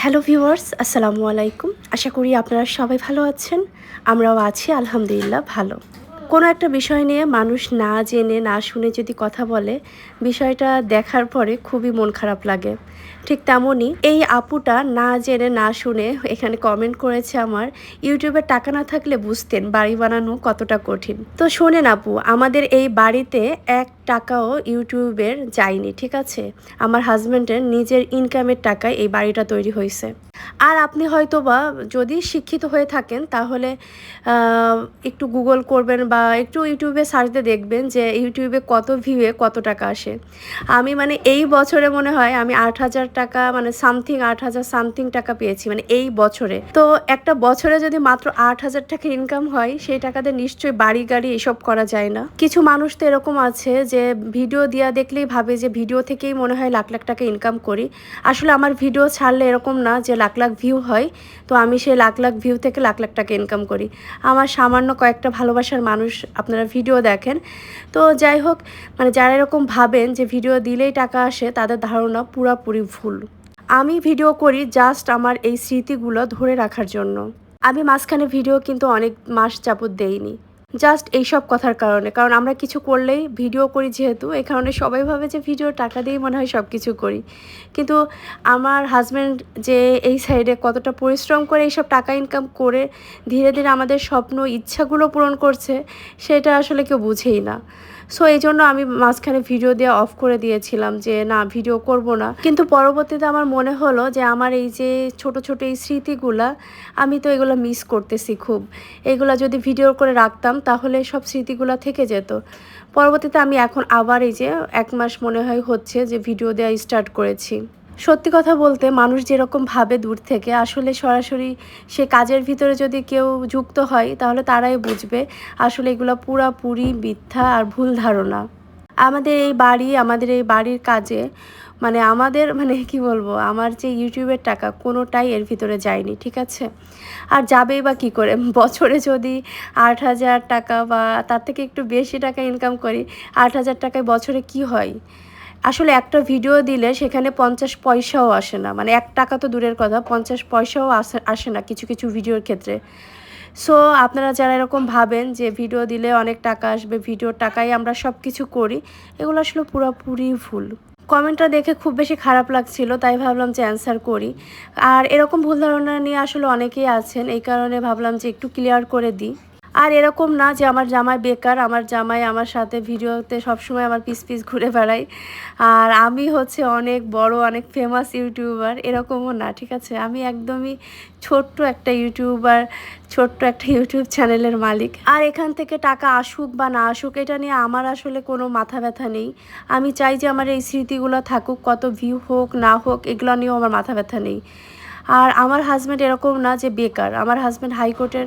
Hello viewers, আসসালামু আলাইকুম। আশা করি আপনারা সবাই ভালো আছেন। আমরাও আছি আলহামদুলিল্লাহ ভালো। কোনো একটা বিষয় নিয়ে মানুষ না জেনে না শুনে যদি কথা বলে, বিষয়টা দেখার পরে খুবই মন খারাপ লাগে। ঠিক তেমনই এই আপুটা না জেনে না শুনে এখানে কমেন্ট করেছে আমার, ইউটিউবে টাকা না থাকলে বুঝতেন বাড়ি বানানো কতটা কঠিন। তো শোনেন আপু, আমাদের এই বাড়িতে টাকাও ইউটিউবের যায়নি, ঠিক আছে? আমার হাজব্যান্ডের নিজের ইনকামের টাকায় এই বাড়িটা তৈরি হয়েছে। আর আপনি হয়তোবা যদি শিক্ষিত হয়ে থাকেন তাহলে একটু গুগল করবেন বা একটু ইউটিউবে সার্চ দিয়ে দেখবেন যে ইউটিউবে কত ভিউয়ে কত টাকা আসে। আমি মানে এই বছরে মনে হয় আমি ৮,০০০ টাকা মানে সামথিং ৮,০০০ সামথিং টাকা পেয়েছি মানে এই বছরে। তো একটা বছরে যদি মাত্র ৮,০০০ টাকা ইনকাম হয়, সেই টাকাতে নিশ্চয়ই বাড়ি গাড়ি এসব করা যায় না। কিছু মানুষ তো এরকম আছে যে ভিডিও দেওয়া দেখলেই ভাবে যে ভিডিও থেকেই মনে হয় লাখ লাখ টাকা ইনকাম করি। আসলে আমার ভিডিও ছাড়লে এরকম না যে লাখ লাখ ভিউ হয়, তো আমি সেই লাখ লাখ ভিউ থেকে লাখ লাখ টাকা ইনকাম করি। আমার সামান্য কয়েকটা ভালোবাসার মানুষ আপনারা ভিডিও দেখেন। তো যাই হোক, মানে যারা এরকম ভাবেন যে ভিডিও দিলেই টাকা আসে, তাদের ধারণা পুরাপুরি ভুল। আমি ভিডিও করি জাস্ট আমার এই স্মৃতিগুলো ধরে রাখার জন্য। আমি মাঝখানে ভিডিও কিন্তু অনেক মাস যাবত দেইনি, জাস্ট এইসব কথার কারণে। কারণ আমরা কিছু করলেই ভিডিও করি যেহেতু, এই কারণে সবাই ভাবে যে ভিডিও টাকা দিয়েই মনে হয় সব কিছু করি। কিন্তু আমার হাজব্যান্ড যে এই সাইডে কতটা পরিশ্রম করে এইসব টাকা ইনকাম করে ধীরে ধীরে আমাদের স্বপ্ন ইচ্ছাগুলো পূরণ করছে, সেটা আসলে কেউ বুঝেই না। সো এই জন্য আমি মাঝখানে ভিডিও দেওয়া অফ করে দিয়েছিলাম যে না, ভিডিও করব না। কিন্তু পরবর্তীতে আমার মনে হলো যে আমার এই যে ছোট ছোট এই স্মৃতিগুলা, আমি তো এগুলো মিস করতেছি খুব। এগুলা যদি ভিডিও করে রাখতাম তাহলে সব স্মৃতিগুলো থেকে যেত। পরবর্তীতে আমি এখন আবার এই যে ১ মাস মনে হয় হচ্ছে যে ভিডিও দেওয়া স্টার্ট করেছি। সত্যি কথা বলতে, মানুষ যেরকম ভাবে দূর থেকে, আসলে সরাসরি সে কাজের ভিতরে যদি কেউ যুক্ত হয় তাহলে তারাই বুঝবে আসলে এগুলো পুরাপুরি মিথ্যা আর ভুল ধারণা। আমাদের এই বাড়ির কাজে মানে আমাদের মানে কি বলবো, আমার যে ইউটিউবের টাকা কোনোটাই এর ভিতরে যায়নি, ঠিক আছে? আর যাবেই বা কী করে? বছরে যদি ৮,০০০ টাকা বা তার থেকে একটু বেশি টাকা ইনকাম করি, ৮,০০০ টাকায় বছরে কি হয়? আসলে একটা ভিডিও দিলে সেখানে ৫০ পয়সাও আসে না। মানে ৳১ তো দূরের কথা, ৫০ পয়সাও আসে না কিছু কিছু ভিডিওর ক্ষেত্রে। সো আপনারা যারা এরকম ভাবেন যে ভিডিও দিলে অনেক টাকা আসবে, ভিডিওর টাকায় আমরা সব কিছু করি, এগুলো আসলে পুরোপুরি ভুল। কমেন্টটা দেখে খুব বেশি খারাপ লাগছিল, তাই ভাবলাম যে অ্যান্সার করি। আর এরকম ভুল ধারণা নিয়ে আসলে অনেকেই আছেন, এই কারণে ভাবলাম যে একটু ক্লিয়ার করে দিই। আর এরকম না যে আমার জামাই বেকার, আমার জামাই আমার সাথে ভিডিওতে সবসময় আমার পিছ পিছ ঘুরে বেড়ায়। আর আমি হচ্ছে অনেক বড়, অনেক ফেমাস ইউটিউবার, এরকমও না, ঠিক আছে? আমি একদমই ছোট্ট একটা ইউটিউবার, ছোট্ট একটা ইউটিউব চ্যানেলের মালিক। আর এখান থেকে টাকা আসুক বা না আসুক, এটা নিয়ে আমার আসলে কোনো মাথা ব্যথা নেই। আমি চাই যে আমার এই স্মৃতিগুলো থাকুক, কত ভিউ হোক না হোক, এগুলো নিয়েও আমার মাথা ব্যথা নেই। আর আমার হাজব্যান্ড এরকম না যে বেকার। আমার হাজব্যান্ড হাইকোর্টের,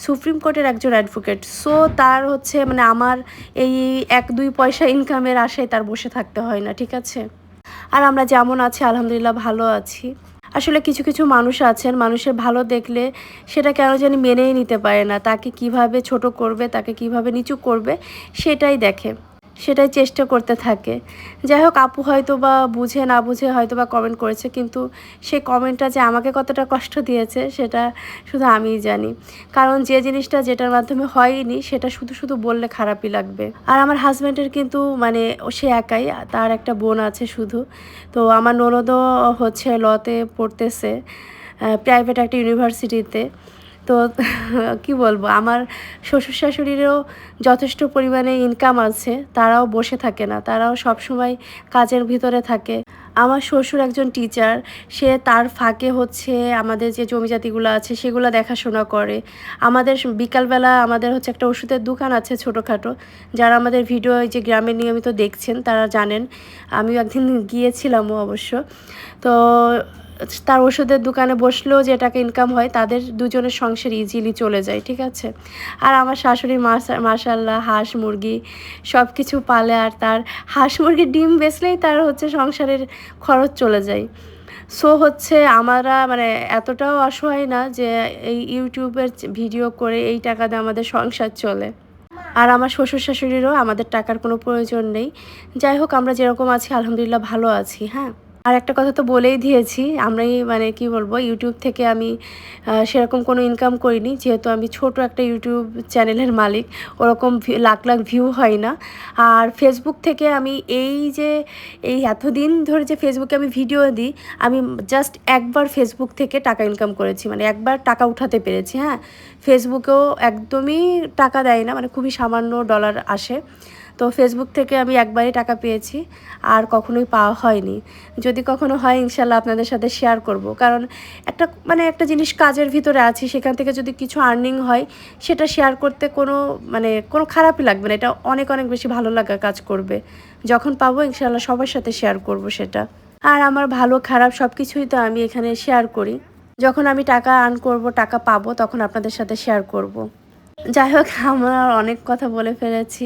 সুপ্রিম কোর্টের একজন অ্যাডভোকেট। সো তার হচ্ছে মানে আমার এই ১-২ পয়সা ইনকামের আশায় তার বসে থাকতে হয় না, ঠিক আছে? আর আমরা যেমন আছি আলহামদুলিল্লাহ ভালো আছি। আসলে কিছু কিছু মানুষ আছেন, মানুষের ভালো দেখলে সেটা কেন জানি মেনেই নিতে পারে না। তাকে কিভাবে ছোট করবে, তাকে কিভাবে নিচু করবে, সেটাই দেখে, সেটাই চেষ্টা করতে থাকে। যাই হোক, আপু হয়তোবা বুঝে না বুঝে হয়তোবা কমেন্ট করেছে, কিন্তু সেই কমেন্টটা যে আমাকে কতটা কষ্ট দিয়েছে সেটা শুধু আমিই জানি। কারণ যে জিনিসটা যেটার মাধ্যমে হয়নি সেটা শুধু শুধু বললে খারাপই লাগবে। আর আমার হাজব্যান্ডের কিন্তু মানে সে একাই, তার একটা বোন আছে শুধু। তো আমার ননদও হচ্ছে লতে পড়তেছে, প্রাইভেট একটা ইউনিভার্সিটিতে। তো কি বলবো, আমার শ্বশুর শাশুড়িরও যথেষ্ট পরিমাণে ইনকাম আছে, তারাও বসে থাকে না, তারাও সবসময় কাজের ভিতরে থাকে। আমার শ্বশুর একজন টিচার, সে তার ফাঁকে হচ্ছে আমাদের যে জমিজাতিগুলো আছে সেগুলো দেখাশোনা করে। আমাদের বিকালবেলা আমাদের হচ্ছে একটা ওষুধের দোকান আছে ছোটোখাটো। যারা আমাদের ভিডিও এই যে গ্রামে নিয়মিত দেখছেন তারা জানেন, আমিও একদিন গিয়েছিলামও অবশ্য। তো তার ওষুধের দোকানে বসলেও যে টাকা ইনকাম হয়, তাদের দুজনের সংসার ইজিলি চলে যায়, ঠিক আছে? আর আমার শাশুড়ি মাশাআল্লাহ হাঁস মুরগি সব কিছু পালে, আর তার হাঁস মুরগির ডিম বেচলেই তার হচ্ছে সংসারের খরচ চলে যায়। সো হচ্ছে আমরা মানে এতটাও অসহায় না যে এই ইউটিউবের ভিডিও করে এই টাকা দিয়ে আমাদের সংসার চলে। আর আমার শ্বশুর শাশুড়িরও আমাদের টাকার কোনো প্রয়োজন নেই। যাই হোক, আমরা যেরকম আছি আলহামদুলিল্লাহ ভালো আছি, হ্যাঁ? আর একটা কথা তো বলেই দিয়েছি, আমরাই মানে কি বলবো, ইউটিউব থেকে আমি সেরকম কোনো ইনকাম করিনি, যেহেতু আমি ছোট একটা ইউটিউব চ্যানেলের মালিক, ওরকম লাখ লাখ ভিউ হয় না। আর ফেসবুক থেকে আমি এই এতদিন ধরে যে ফেসবুকে আমি ভিডিও দিই, আমি জাস্ট একবার ফেসবুক থেকে টাকা ইনকাম করেছি, মানে একবার টাকা উঠাতে পেরেছি। হ্যাঁ, ফেসবুকেও একদমই টাকা দেয় না, মানে খুবই সামান্য ডলার আসে। তো ফেসবুক থেকে আমি একবারই টাকা পেয়েছি, আর কখনোই পাওয়া হয়নি। যদি কখনো হয় ইনশাল্লাহ আপনাদের সাথে শেয়ার করব, কারণ একটা জিনিস কাজের ভিতরে আছি, সেখান থেকে যদি কিছু আর্নিং হয় সেটা শেয়ার করতে কোনো খারাপই লাগবে না, এটা অনেক অনেক বেশি ভালো লাগা কাজ করবে। যখন পাবো ইনশাল্লাহ সবার সাথে শেয়ার করব সেটা। আর আমার ভালো খারাপ সব কিছুই তো আমি এখানে শেয়ার করি। যখন আমি টাকা আর্ন করব, টাকা পাবো, তখন আপনাদের সাথে শেয়ার করব। যাই হোক, আমরা অনেক কথা বলে ফেলেছি।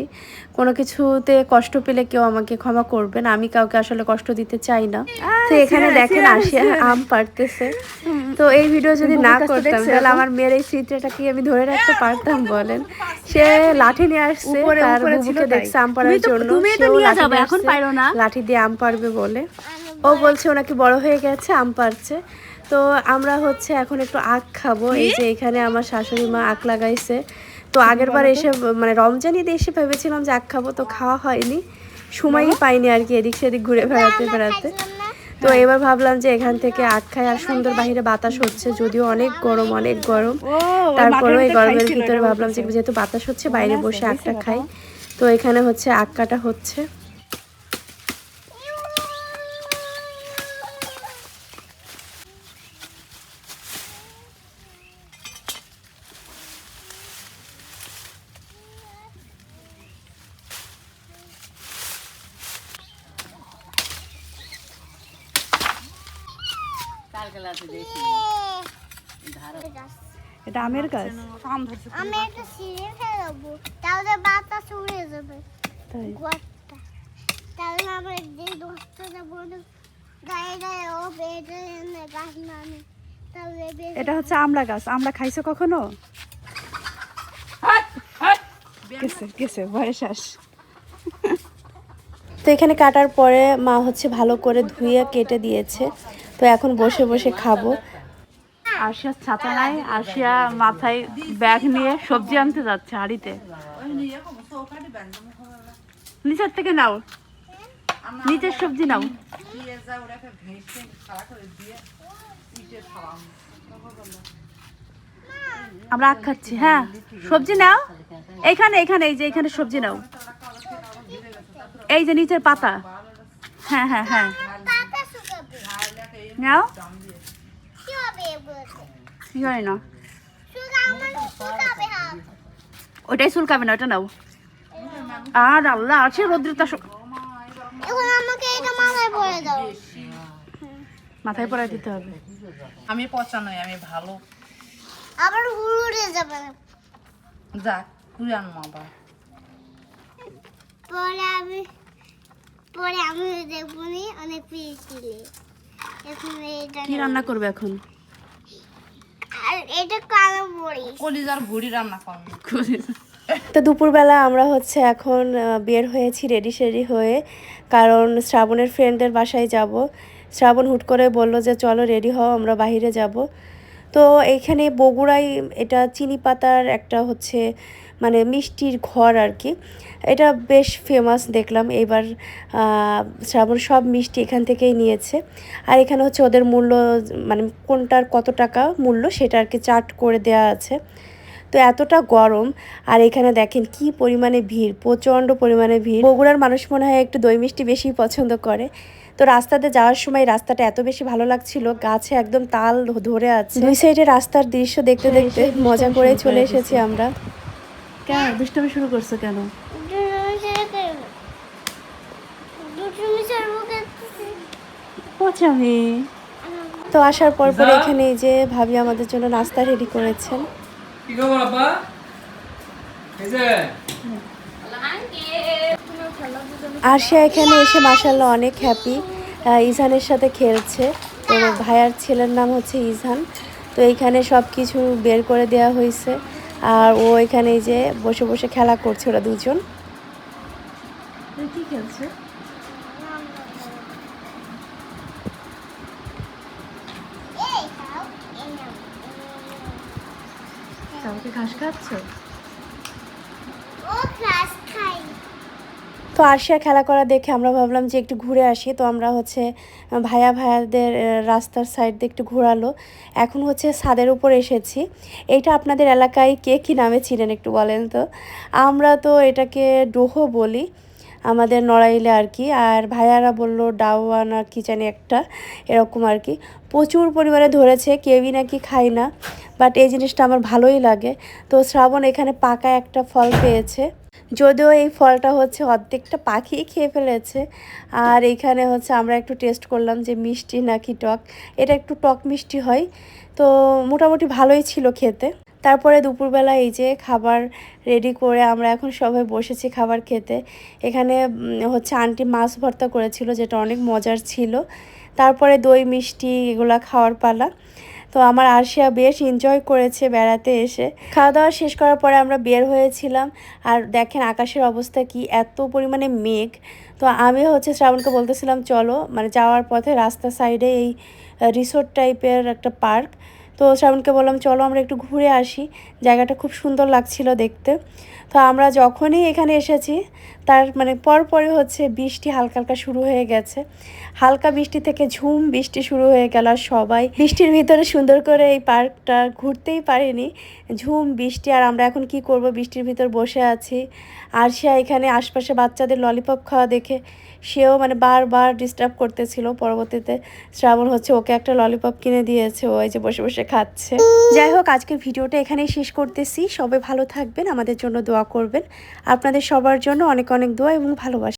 কোনো কিছুতে কষ্ট পেলে কেউ আমাকে ক্ষমা করবেন, আমি কাউকে আসলে কষ্ট দিতে চাই না। তো এখানে দেখেন আশিয়া আম পাড়তেছে। তো এই ভিডিও যদি না করতাম তাহলে আমার মেয়ের এই চিত্রটা কি আমি ধরে রাখতে পারতাম বলেন? সে লাঠি নিয়ে আসছে, তার বুবুকে দেখছে আম পাড়ার জন্য, সেও লাঠি দিয়ে আম পাড়বে বলে। ও বলছে ও নাকি বড় হয়ে গেছে, আম পাড়ছে। তো আমরা হচ্ছে এখন একটু আখ খাবো। এই যে এখানে আমার শাশুড়ি মা আখ লাগাইছে। তো আগের বার এসে মানে রমজান ঈদে এসে ভেবেছিলাম যে আখ খাবো, তো খাওয়া হয়নি, সময়ই পাইনি আর কি, এদিক সেদিক ঘুরে বেড়াতে। তো এবার ভাবলাম যে এখান থেকে আখ খাই। আর সুন্দর বাহিরে বাতাস হচ্ছে, যদিও অনেক গরম, তারপরেও এই গরমের ভিতরে ভাবলাম যে যেহেতু বাতাস হচ্ছে বাইরে বসে আখটা খাই। তো এখানে হচ্ছে আখ কাটা হচ্ছে। এটা আমের গাছ, আমি একটা ছিঁড়ে ফেলবো, তাহলে বাতাস উড়ে যাবে। তাহলে আমার যে দোস্তটা বলে গায়ে গায়ে ও বেড়ে এনে গাছ নামে, তাহলে এটা হচ্ছে আমড়া গাছ। আমড়া খাইছো কখনো? গেছে ভয়ে শ্বাস। তো এখানে কাটার পরে মা হচ্ছে ভালো করে ধুয়ে কেটে দিয়েছে। তো এখন বসে বসে খাবো। আরশিয়ার ছাতা নাই, আরশিয়া মাথায় ব্যাগ নিয়ে সবজি আনতে যাচ্ছে হাড়িতে। নিচের থেকে নাও, নিচের সবজি নাও। আমরা আখ খাচ্ছি। হ্যাঁ, সবজি নাও। এইখানে এই যে এখানে সবজি নাও, এই যে নিচের পাতা। হ্যাঁ হ্যাঁ হ্যাঁ, পাতা শুকাবে। নাও। কি হবে এগুলোতে? কি হয় না, শুকাবে হাত। ওটাই চুলকাবে না, ওটা নাও। আর আল্লাহ আছে রৌদ্রতা। এখন আমাকে এটা মাথায় পরে দাও। মাথায় পরাই দিতে হবে। আমি পচা নই, আমি ভালো। আবার উড়ে যাবে। যাক, তুই আনবো আবার। পরে আমি দেখবো নি অনেক পেয়েছিলে। এখন এটা কি রান্না করবে এখন? আর এটা কালো মরিচ। কলিজার ভুড়ি রান্না করবো। তো দুপুরবেলা আমরা হচ্ছে এখন বের হয়েছি রেডি হয়ে, কারণ শ্রাবণের ফ্রেন্ডদের বাসায় যাব। শ্রাবণ হুট করে বলল যে চলো রেডি হও, আমরা বাইরে যাব। তো এইখানে বগুড়ায় এটা চিনি পাতার একটা হচ্ছে মানে মিষ্টির ঘর আর কি, এটা বেশ ফেমাস দেখলাম। এবার শ্রাবণ সব মিষ্টি এখান থেকেই নিয়েছে। আর এখানে হচ্ছে ওদের মূল্য, মানে কোনটার কত টাকা মূল্য সেটা আর কি চার্ট করে দেওয়া আছে। তো এতটা গরম, আর এখানে দেখেন কি পরিমাণে ভিড়, প্রচণ্ড পরিমাণে ভিড়। বগুড়ার মানুষ মনে হয় একটু দই মিষ্টি বেশি পছন্দ করে। তো রাস্তাতে যাওয়ার সময় রাস্তাটা এত বেশি ভালো লাগছিল, গাছে একদম তাল ধরে আছে। দুই সাইডে রাস্তার দৃশ্য দেখতে দেখতে মজা করে চলে এসেছি আমরা। কেন দুষ্টামি শুরু করছো কেন? পচামি। তো আসার পর এখানে এই যে ভাবি আমাদের জন্য নাস্তা রেডি করেছেন। কি খবর আপা? আরশিয়া এখানে এসে মাশাআল্লাহ অনেক হ্যাপি, ইজানের সাথে খেলছে। তো ভাইয়ার ছেলের নাম হচ্ছে ইজান। তো এইখানে সব কিছু বের করে দেওয়া হয়েছে, আর ও এখানে এই যে বসে বসে খেলা করছে ওরা দুজন। কি খেলছে? আমাকে ঘাস খাচ্ছ? ও ঘাস খাই। তো আরশিয়া খেলা করা দেখে আমরা ভাবলাম যে একটু ঘুরে আসি। তো আমরা হচ্ছে ভাইয়াদের রাস্তার সাইড দিয়ে একটু ঘোরালো। এখন হচ্ছে ছাদের উপর এসেছি। এইটা আপনাদের এলাকায় কে কী নামে চিনেন একটু বলেন তো? আমরা তো এটাকে ডোহো বলি আমাদের নড়াইলে আর কি। আর ভাইয়ারা বলল ডাওয়া না কি জানি একটা, এরকম আর কি। প্রচুর পরিমাণে ধরেছে, কেউই নাকি খায় না, বাট এই জিনিসটা আমার ভালোই লাগে। তো শ্রাবণ এখানে পাকা একটা ফল পেয়েছে, যদিও এই ফলটা হচ্ছে অর্ধেকটা পাখি খেয়ে ফেলেছে। আর এইখানে হচ্ছে আমরা একটু টেস্ট করলাম যে মিষ্টি নাকি টক। এটা একটু টক মিষ্টি হয়, তো মোটামুটি ভালোই ছিল খেতে। তারপরে দুপুরবেলা এই যে খাবার রেডি করে আমরা এখন সবাই বসেছি খাবার খেতে। এখানে হচ্ছে আন্টি মাছ ভর্তা করেছিল, যেটা অনেক মজার ছিল। তারপরে দই মিষ্টি এগুলা খাওয়ার পালা। তো আমার আরশিয়া বেশ এনজয় করেছে বেড়াতে এসে। খাওয়া দাওয়া শেষ করার পরে আমরা বের হয়েছিলাম। আর দেখেন আকাশের অবস্থা কি, এত পরিমাণে মেঘ। তো আমি হচ্ছে শ্রাবণকে বলতেছিলাম চলো, মানে যাওয়ার পথে রাস্তার সাইডে এই রিসোর্ট টাইপের একটা পার্ক। তো শ্রাবণকে বললাম চলো আমরা একটু ঘুরে আসি, জায়গাটা খুব সুন্দর লাগছিল দেখতে। তো আমরা যখনই এখানে এসেছি তার মানে পরপরই হচ্ছে বৃষ্টি হালকা হালকা শুরু হয়ে গেছে। হালকা বৃষ্টি থেকে ঝুম বৃষ্টি শুরু হয়ে গেল। আর সবাই বৃষ্টির ভিতরে সুন্দর করে এই পার্কটা ঘুরতেই পারিনি, ঝুম বৃষ্টি। আর আমরা এখন কি করব, বৃষ্টির ভিতর বসে আছি। আর সে এখানে আশপাশে বাচ্চাদের ললিপপ খাওয়া দেখে সেও মানে বারবার ডিস্টার্ব করতেছিল। পরবর্তীতে শ্রাবণ হচ্ছে ওকে একটা ললিপপ কিনে দিয়েছে, ও এই যে বসে বসে খাচ্ছে। যাই হোক, আজকের ভিডিওটা এখানেই শেষ করতেছি। সবাই ভালো থাকবেন, আমাদের জন্য দোয়া করবেন। আপনাদের সবার জন্য অনেক অনেক দোয়া এবং ভালোবাসা।